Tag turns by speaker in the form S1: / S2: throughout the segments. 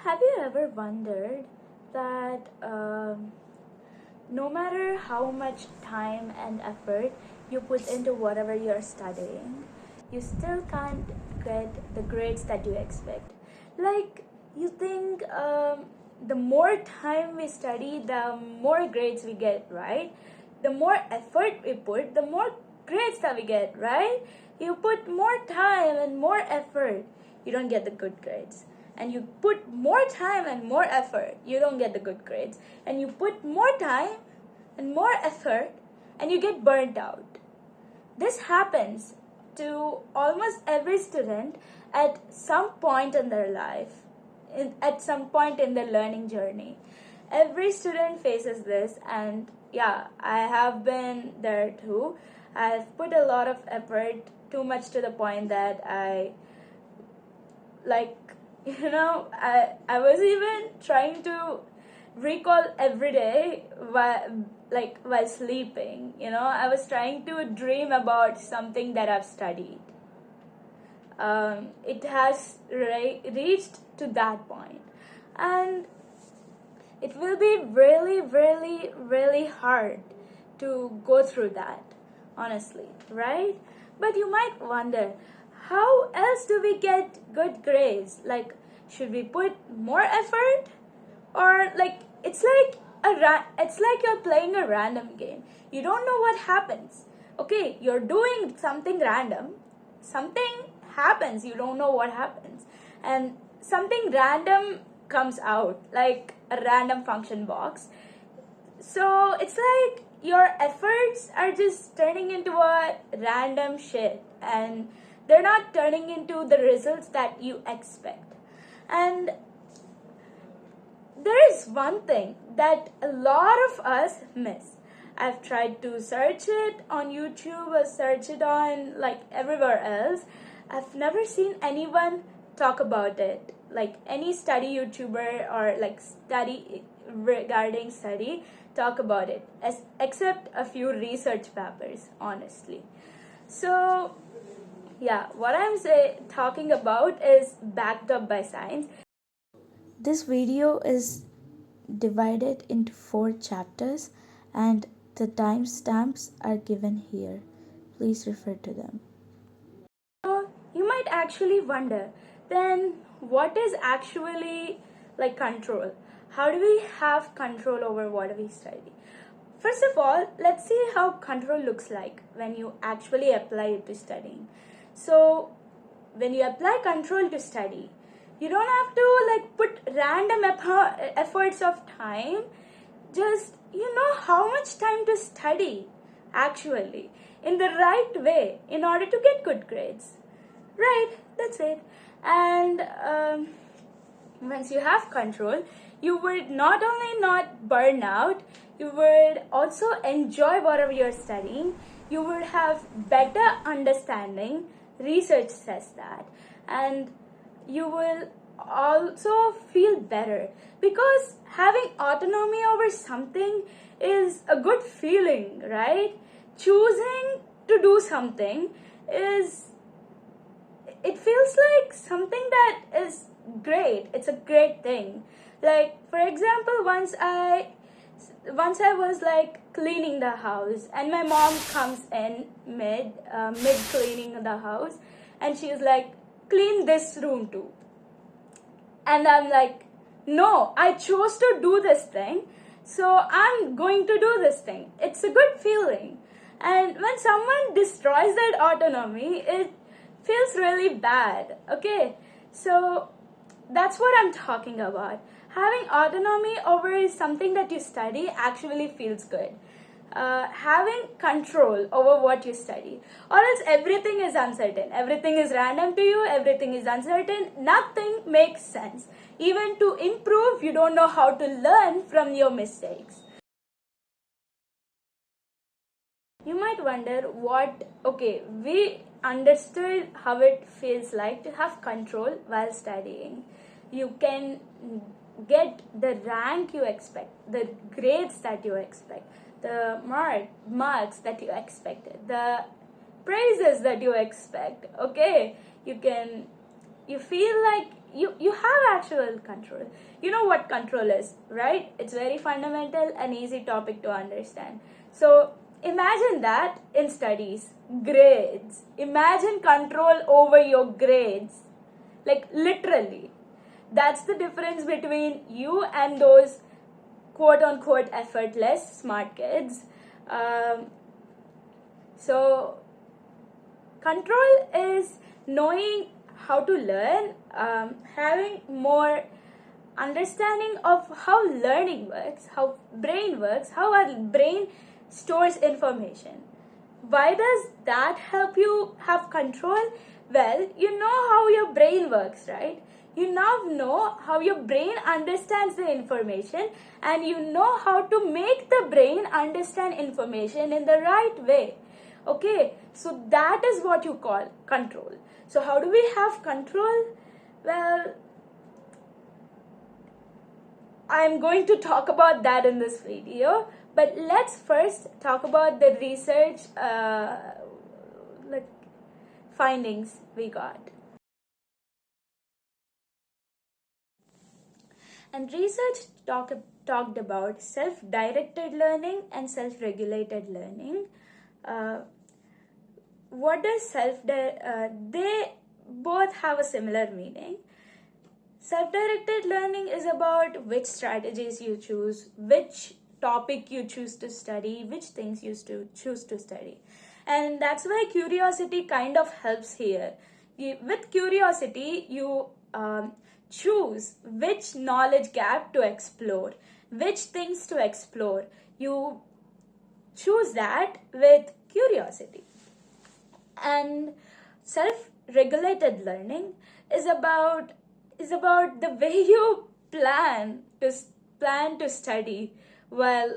S1: Have you ever wondered that no matter how much time and effort you put into whatever you're studying, you still can't get the grades that you expect? Like, you think the more time we study, the more grades we get, right? The more effort we put, the more grades that we get, right? You put more time and more effort, you don't get the good grades. And you put more time and more effort, you don't get the good grades. And you put more time and more effort, and you get burnt out. This happens to almost every student at some point in their life, at some point in their learning journey. Every student faces this, and yeah, I have been there too. I've put a lot of effort, too much to the point that I like I was even trying to recall every day while sleeping. I was trying to dream about something that I've studied. It has reached to that point, and it will be really, really, really hard to go through that, honestly, right? But you might wonder, how else do we get good grades? Like, should we put more effort? Or it's like you're playing a random game. You don't know what happens. Okay, you're doing something random. Something happens, you don't know what happens. And something random comes out, like a random function box. So it's like your efforts are just turning into a random shit, and they're not turning into the results that you expect. And there is one thing that a lot of us miss. I've tried to search it on YouTube or search it on like everywhere else. I've never seen anyone talk about it, like any study YouTuber or like study regarding study talk about it, except a few research papers, honestly. So yeah, what I'm talking about is backed up by science. This video is divided into 4 chapters, and the timestamps are given here. Please refer to them. So you might actually wonder, then what is actually like control? How do we have control over what we study? First of all, let's see how control looks like when you actually apply it to studying. So when you apply control to study, you don't have to like put random efforts of time. Just you know how much time to study actually in the right way in order to get good grades, right? That's it. And once you have control, you would not only not burn out, you would also enjoy whatever you're studying. You would have better understanding. Research says that. And you will also feel better, because having autonomy over something is a good feeling, right? Choosing to do something it feels like something that is great. It's a great thing. Like, for example, once I was like cleaning the house, and my mom comes in mid cleaning the house, and she's like, clean this room too. And I'm like, no, I chose to do this thing, so I'm going to do this thing. It's a good feeling. And when someone destroys that autonomy, it feels really bad. Okay, so that's what I'm talking about. Having autonomy over something that you study actually feels good. Having control over what you study, or else everything is uncertain, everything is random to you, everything is uncertain, nothing makes sense. Even to improve, you don't know how to learn from your mistakes. You might wonder we understood how it feels like to have control while studying. You can get the rank you expect, the grades that you expect, the marks that you expected, the praises that you expect. Okay, you feel like you have actually actual control. You know what control is, right? It's very fundamental and easy topic to understand. So imagine that in studies, grades. Imagine control over your grades. Like literally. That's the difference between you and those quote unquote effortless smart kids. So control is knowing how to learn, having more understanding of how learning works, how brain works, how our brain stores information. Why does that help you have control? Well, you know how your brain works, right? You now know how your brain understands the information, and you know how to make the brain understand information in the right way. Okay, so that is what you call control. So how do we have control? Well, I'm going to talk about that in this video, but let's first talk about the research findings we got. And research talked about self-directed learning and self-regulated learning. What does they both have a similar meaning. Self-directed learning is about which strategies you choose, which topic you choose to study, which things you choose to study. And that's why curiosity kind of helps here. With curiosity, you choose which knowledge gap to explore, which things to explore. You choose that with curiosity. And self-regulated learning is about the way you plan to study. Well,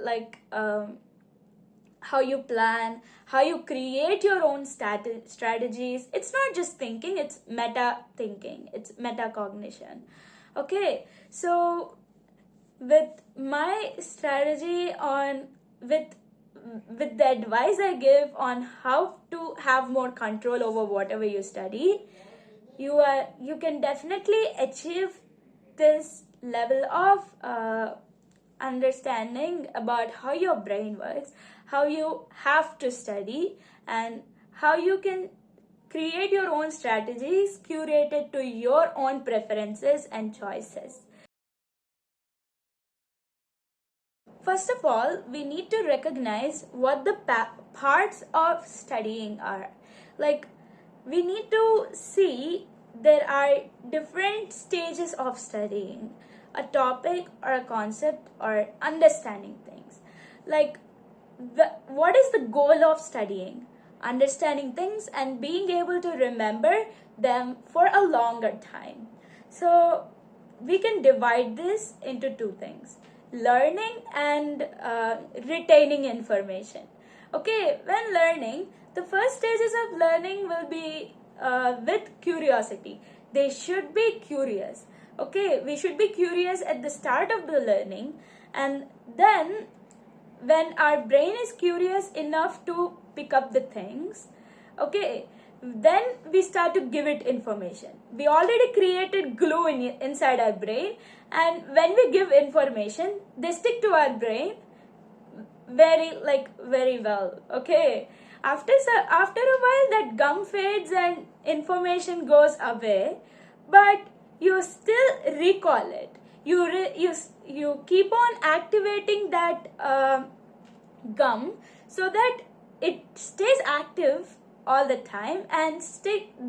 S1: how you plan, how you create your own strategies. It's not just thinking, it's meta thinking, it's metacognition. Okay, so with my strategy on with the advice I give on how to have more control over whatever you study, you can definitely achieve this level of understanding about how your brain works, how you have to study, and how you can create your own strategies curated to your own preferences and choices. First of all, we need to recognize what the parts of studying are. Like, we need to see there are different stages of studying a topic or a concept or understanding things. Like, what is the goal of studying? Understanding things and being able to remember them for a longer time. So, we can divide this into two things: learning and retaining information. Okay, when learning, the first stages of learning will be with curiosity. They should be curious. Okay, we should be curious at the start of the learning, and then when our brain is curious enough to pick up the things, okay, then we start to give it information. We already created glue inside our brain, and when we give information, they stick to our brain very well. Okay, after a while, that gum fades and information goes away, but you still recall it. You keep on activating that gum so that it stays active all the time, and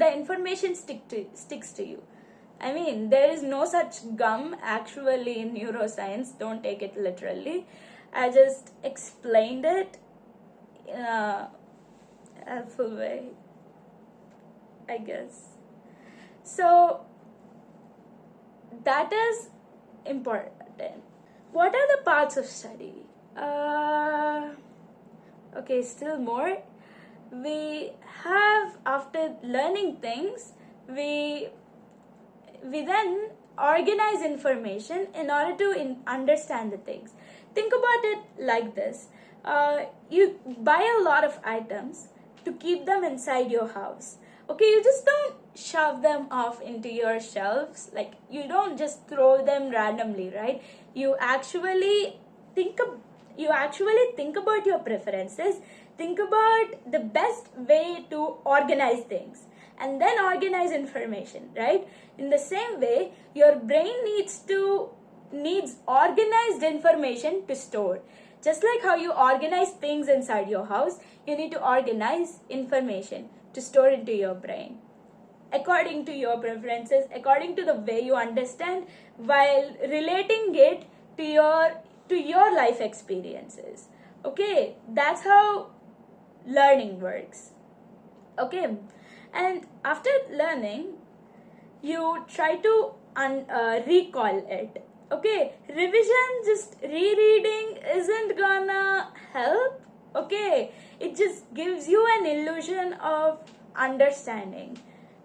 S1: the information sticks to you. I mean, there is no such gum actually in neuroscience. Don't take it literally. I just explained it in a helpful way, I guess. So that is important. What are the parts of study? Okay, still more. We have, after learning things, we then organize information in order to understand the things. Think about it like this. You buy a lot of items to keep them inside your house. Okay, you just don't shove them off into your shelves. Like, you don't just throw them randomly, right? You actually think about your preferences, think about the best way to organize things, and then organize information, right? In the same way, your brain needs organized information to store. Just like how you organize things inside your house, you need to organize information to store into your brain according to your preferences, according to the way you understand, while relating it to your life experiences. Okay, that's how learning works. Okay, and after learning, you try to recall it. Okay, revision, just rereading isn't gonna help. Okay, it just gives you an illusion of understanding.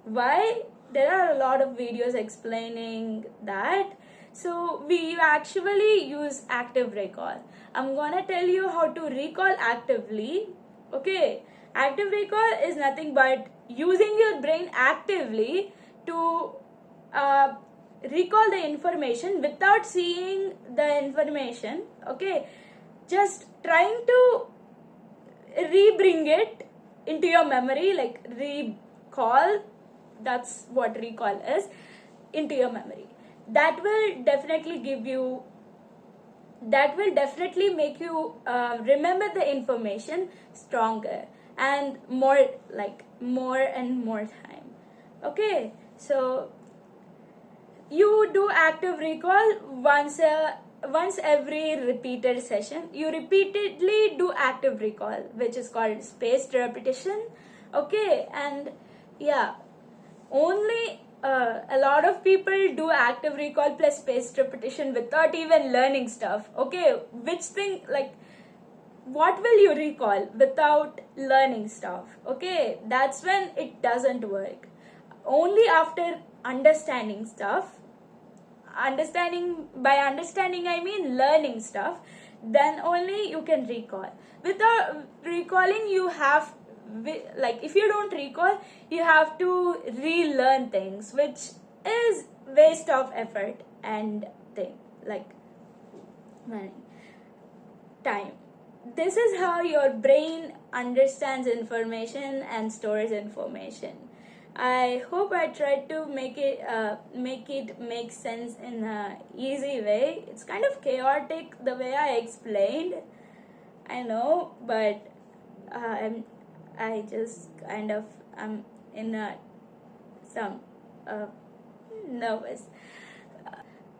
S1: Why? There are a lot of videos explaining that. So we actually use active recall. I'm gonna tell you how to recall actively. Okay, active recall is nothing but using your brain actively to uh, recall the information without seeing the information. Okay, just trying to re-bring it into your memory, like recall, that's what recall is, into your memory. That will definitely make you remember the information stronger and more and more time. Okay, so you do active recall once every repeated session. You repeatedly do active recall, which is called spaced repetition. Okay, and yeah, only a lot of people do active recall plus spaced repetition without even learning stuff. Okay, which thing, like, what will you recall without learning stuff? Okay, that's when it doesn't work. Only after understanding stuff, understanding I mean learning stuff, then only you can recall. Without recalling, you have, like, if you don't recall, you have to relearn things, which is waste of effort and thing, like money, time. This is how your brain understands information and stores information. I hope I tried to make it make sense in a easy way. It's kind of chaotic the way I explained, I know, but I just kind of am in some nervous.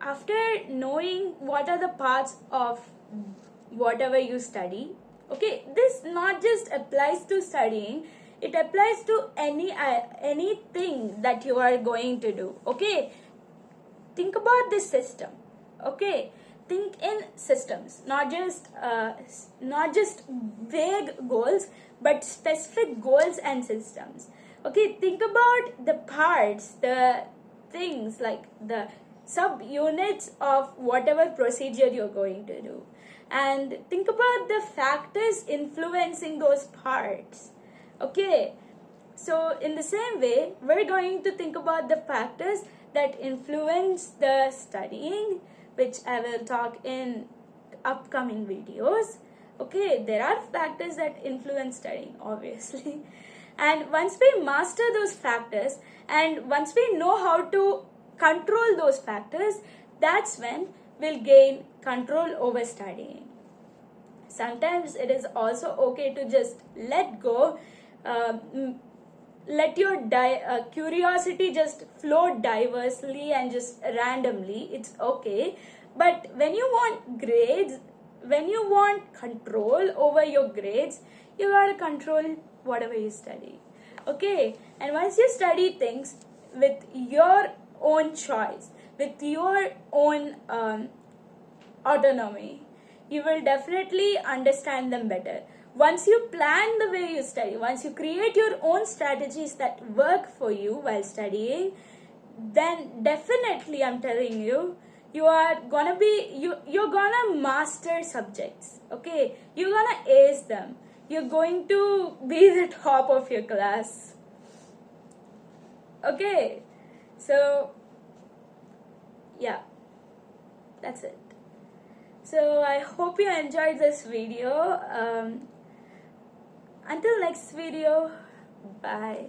S1: After knowing what are the parts of whatever you study, okay, this not just applies to studying, it applies to anything that you are going to do. Okay, think about this system. Okay, think in systems, not just vague goals, but specific goals and systems. Okay, think about the parts, the things, like the subunits of whatever procedure you're going to do, and think about the factors influencing those parts. Okay, so in the same way, we're going to think about the factors that influence the studying, which I will talk in upcoming videos. Okay, there are factors that influence studying, obviously. And once we master those factors, and once we know how to control those factors, that's when we'll gain control over studying. Sometimes it is also okay to just let go, let your curiosity just flow diversely and just randomly. It's okay. But when you want grades, when you want control over your grades, you gotta control whatever you study. Okay, and once you study things with your own choice, with your own autonomy, you will definitely understand them better. Once you plan the way you study, once you create your own strategies that work for you while studying, then definitely, I'm telling you, you're gonna master subjects. Okay, you're gonna ace them. You're going to be the top of your class. Okay, so yeah, that's it. So I hope you enjoyed this video. Until next video, bye.